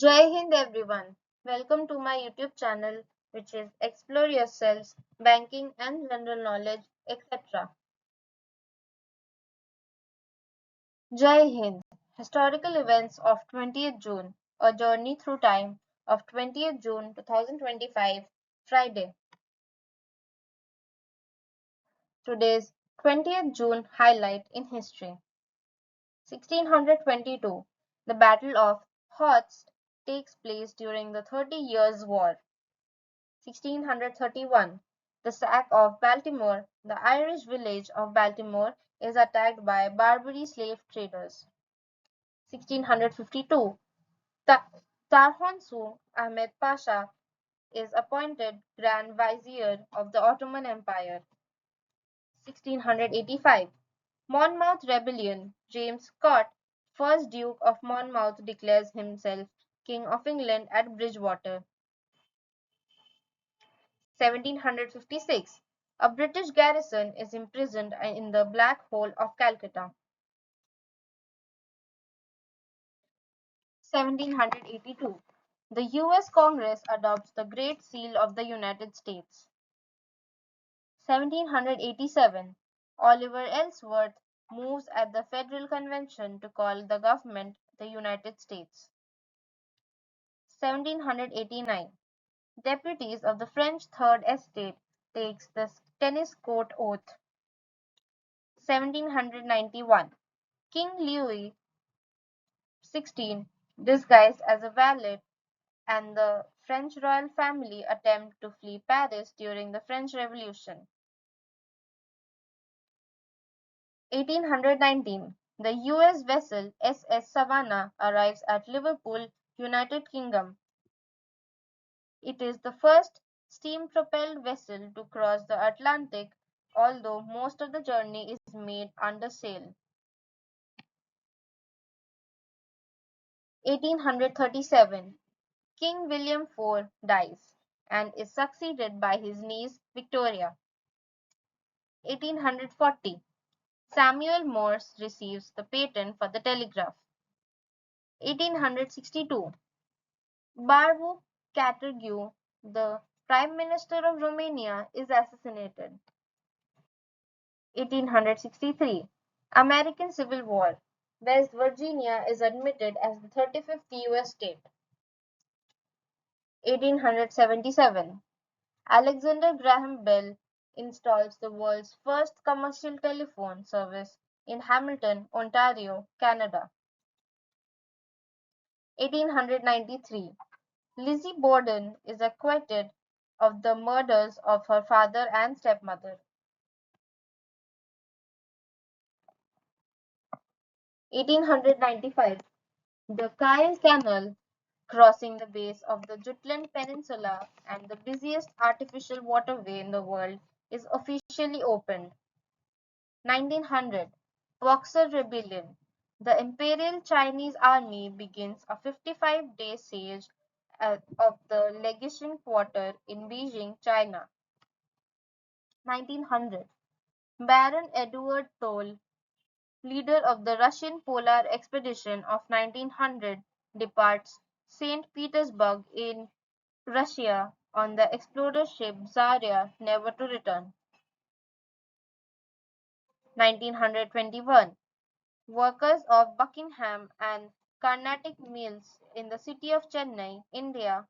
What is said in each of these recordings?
Jai Hind everyone. Welcome to my YouTube channel which is Explore Yourselves, Banking and General Knowledge, etc. Jai Hind. Historical events of 20th June. A journey through time of 20th June 2025, Friday. Today's 20th June highlight in history. 1622. The Battle of Hots takes place during the 30 Years' War. 1631. The sack of Baltimore. The Irish village of Baltimore is attacked by Barbary slave traders. 1652. Ta- Tarhonsu Ahmed Pasha is appointed Grand Vizier of the Ottoman Empire. 1685. Monmouth Rebellion. James Scott, first Duke of Monmouth, declares himself King of England at Bridgewater. 1756. A British garrison is imprisoned in the Black Hole of Calcutta. 1782. The US Congress adopts the Great Seal of the United States. 1787. Oliver Ellsworth moves at the Federal Convention to call the government the United States. 1789. Deputies of the French Third Estate takes the tennis court oath. 1791. King Louis XVI, disguised as a valet, and the French royal family attempt to flee Paris during the French Revolution. 1819. The US vessel SS Savannah arrives at Liverpool, United Kingdom. It is the first steam-propelled vessel to cross the Atlantic, although most of the journey is made under sail. 1837. King William IV dies and is succeeded by his niece Victoria. 1840. Samuel Morse receives the patent for the telegraph. 1862. Barbu Catergiu, the Prime Minister of Romania, is assassinated. 1863. American Civil War. West Virginia is admitted as the 35th US state. 1877. Alexander Graham Bell installs the world's first commercial telephone service in Hamilton, Ontario, Canada. 1893. Lizzie Borden is acquitted of the murders of her father and stepmother. 1895. The Kiel Canal, crossing the base of the Jutland Peninsula and the busiest artificial waterway in the world, is officially opened. 1900. Boxer Rebellion. The Imperial Chinese Army begins a 55-day siege of the Legation Quarter in Beijing, China. 1900. Baron Edward Toll, leader of the Russian Polar Expedition of 1900, departs St. Petersburg in Russia on the explorer ship Zarya, never to return. 1921. Workers of Buckingham and Carnatic Mills in the city of Chennai, India,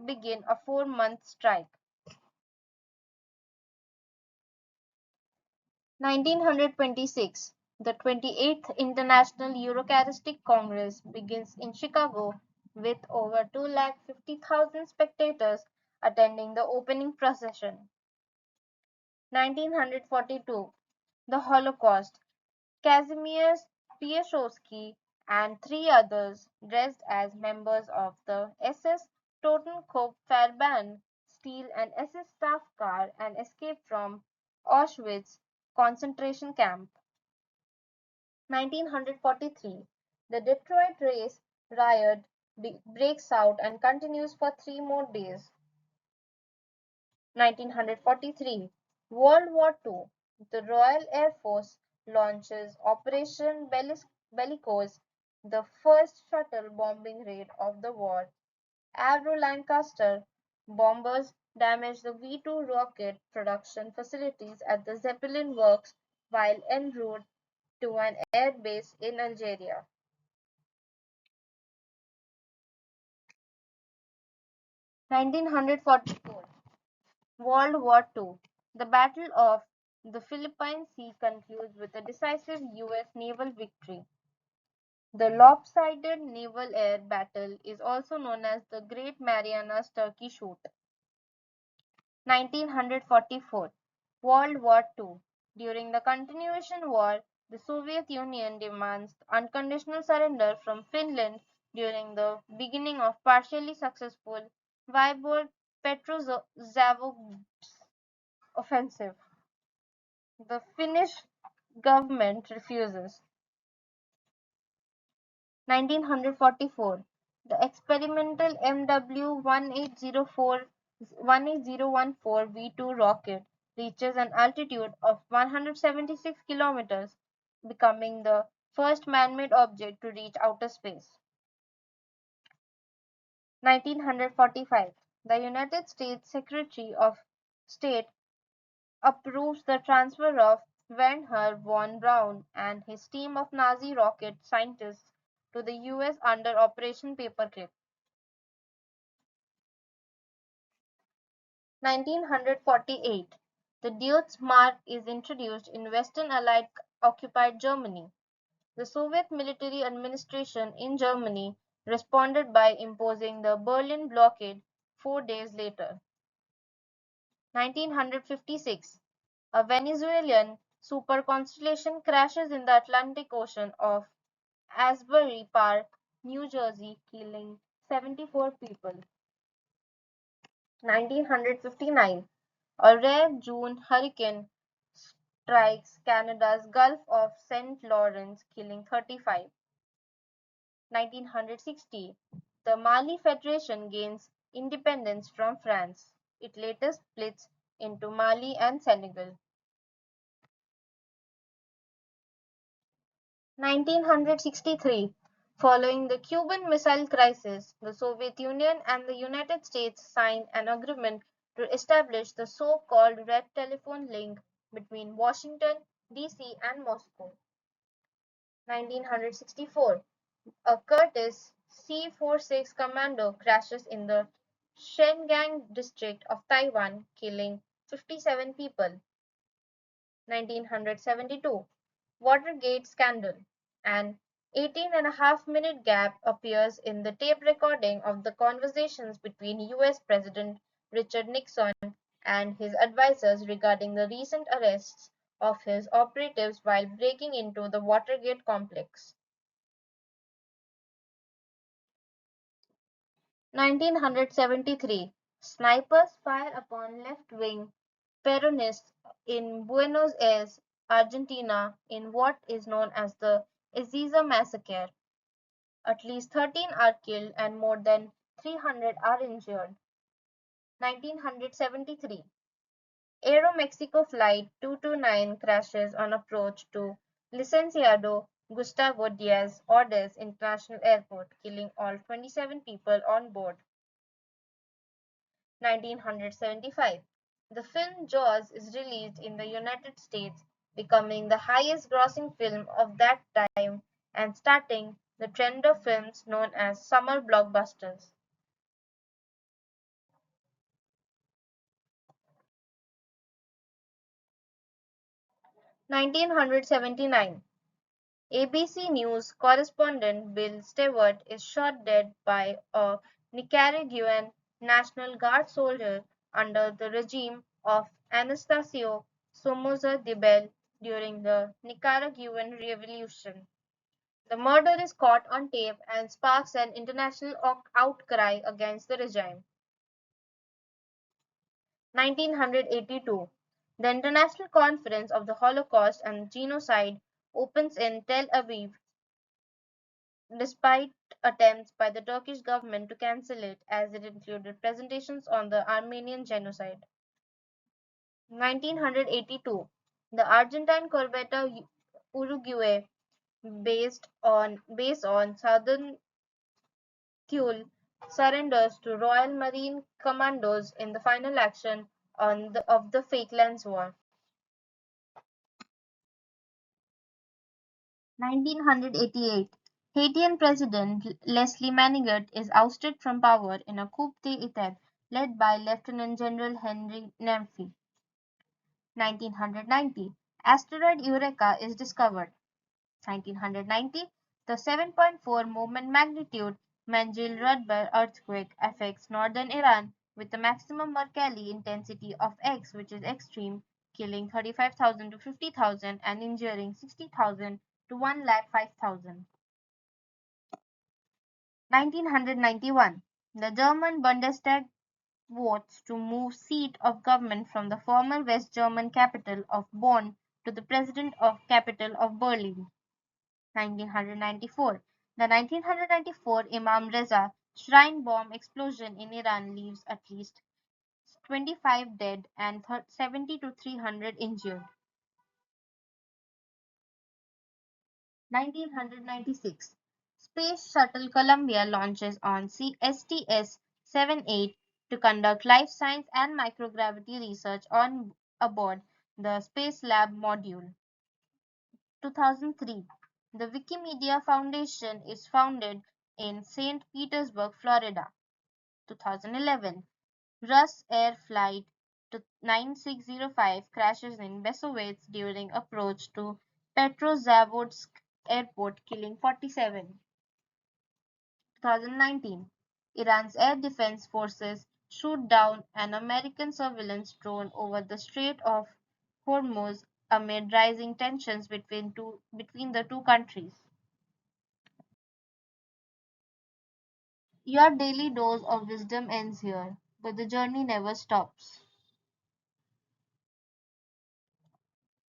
begin a 4-month strike. 1926. The 28th International Eucharistic Congress begins in Chicago with over 250,000 spectators attending the opening procession. 1942. The Holocaust. Kazimierz Piasecki and three others, dressed as members of the SS Totenkopfverband, steal an SS staff car and escape from Auschwitz concentration camp. 1943. The Detroit race riot breaks out and continues for 3 more days. 1943. World War II. The Royal Air Force launches Operation Bellicose the first shuttle bombing raid of the war. Avro Lancaster bombers damaged the V-2 rocket production facilities at the Zeppelin Works while en route to an air base in Algeria. 1944 World War II. The Battle of the Philippine Sea concludes with a decisive U.S. naval victory. The lopsided naval-air battle is also known as the Great Marianas Turkey Shoot. 1944 World War II. During the Continuation War, the Soviet Union demands unconditional surrender from Finland during the beginning of partially successful Vyborg Petrozavodsk offensive. The Finnish government refuses. 1944 The experimental MW-18014 V2 rocket reaches an altitude of 176 kilometers, becoming the first man-made object to reach outer space. 1945 The United States Secretary of State approves the transfer of Wernher von Braun and his team of Nazi rocket scientists to the US under Operation Paperclip. 1948 The Deutsche Mark is introduced in Western Allied occupied Germany. The Soviet military administration in Germany responded by imposing the Berlin blockade 4 days later. 1956 A Venezuelan superconstellation crashes in the Atlantic Ocean off Asbury Park, New Jersey, killing 74 people. 1959 A rare June hurricane strikes Canada's Gulf of St. Lawrence, killing 35. 1960 The Mali Federation gains independence from France. It later splits into Mali and Senegal. 1963 Following the Cuban Missile Crisis, the Soviet Union and the United States signed an agreement to establish the so-called Red Telephone Link between Washington, D.C. and Moscow. 1964 A Curtiss C-46 Commando crashes in the Shengang district of Taiwan, killing 57 people. 1972 Watergate Scandal. An 18.5-minute gap appears in the tape recording of the conversations between US President Richard Nixon and his advisers regarding the recent arrests of his operatives while breaking into the Watergate complex. 1973 Snipers fire upon left-wing Peronists in Buenos Aires, Argentina in what is known as the Ezeiza massacre. At least 13 are killed and more than 300 are injured. 1973 Aeromexico Flight 229 crashes on approach to Licenciado Gustavo Diaz Ordaz International Airport, killing all 27 people on board. 1975 The film Jaws is released in the United States, becoming the highest grossing film of that time and starting the trend of films known as summer blockbusters. 1979 ABC News correspondent Bill Stewart is shot dead by a Nicaraguan National Guard soldier under the regime of Anastasio Somoza Debayle during the Nicaraguan Revolution. The murder is caught on tape and sparks an international outcry against the regime. 1982 The International Conference of the Holocaust and Genocide opens in Tel Aviv despite attempts by the Turkish government to cancel it as it included presentations on the Armenian genocide. 1982 The Argentine corvette Uruguay base on southern Thule surrenders to Royal Marine Commandos in the final action of the Falklands War. 1988. Haitian President Leslie Manigat is ousted from power in a coup d'état led by Lieutenant General Henry Nemfi. 1990. Asteroid Eureka is discovered. 1990. The 7.4 moment magnitude Manjil-Rudbar earthquake affects northern Iran with a maximum Mercalli intensity of X, which is extreme, killing 35,000 to 50,000 and injuring 60,000 to 1,05,000. 1991. The German Bundestag votes to move seat of government from the former West German capital of Bonn to the president of capital of Berlin. 1994. The 1994 Imam Reza shrine bomb explosion in Iran leaves at least 25 dead and 70 to 300 injured. 1996. Space Shuttle Columbia launches on STS-78 to conduct life science and microgravity research on aboard the Space Lab module. 2003. The Wikimedia Foundation is founded in St. Petersburg, Florida. 2011. Rus Air Flight 9605 crashes in Bessovets during approach to Petrozavodsk Airport, killing 47. 2019. Iran's air defense forces shoot down an American surveillance drone over the Strait of Hormuz amid rising tensions between the two countries. Your daily dose of wisdom ends here, but the journey never stops.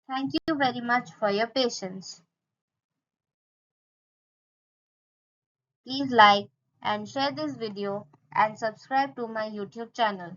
Thank you very much for your patience. Please like and share this video and subscribe to my YouTube channel.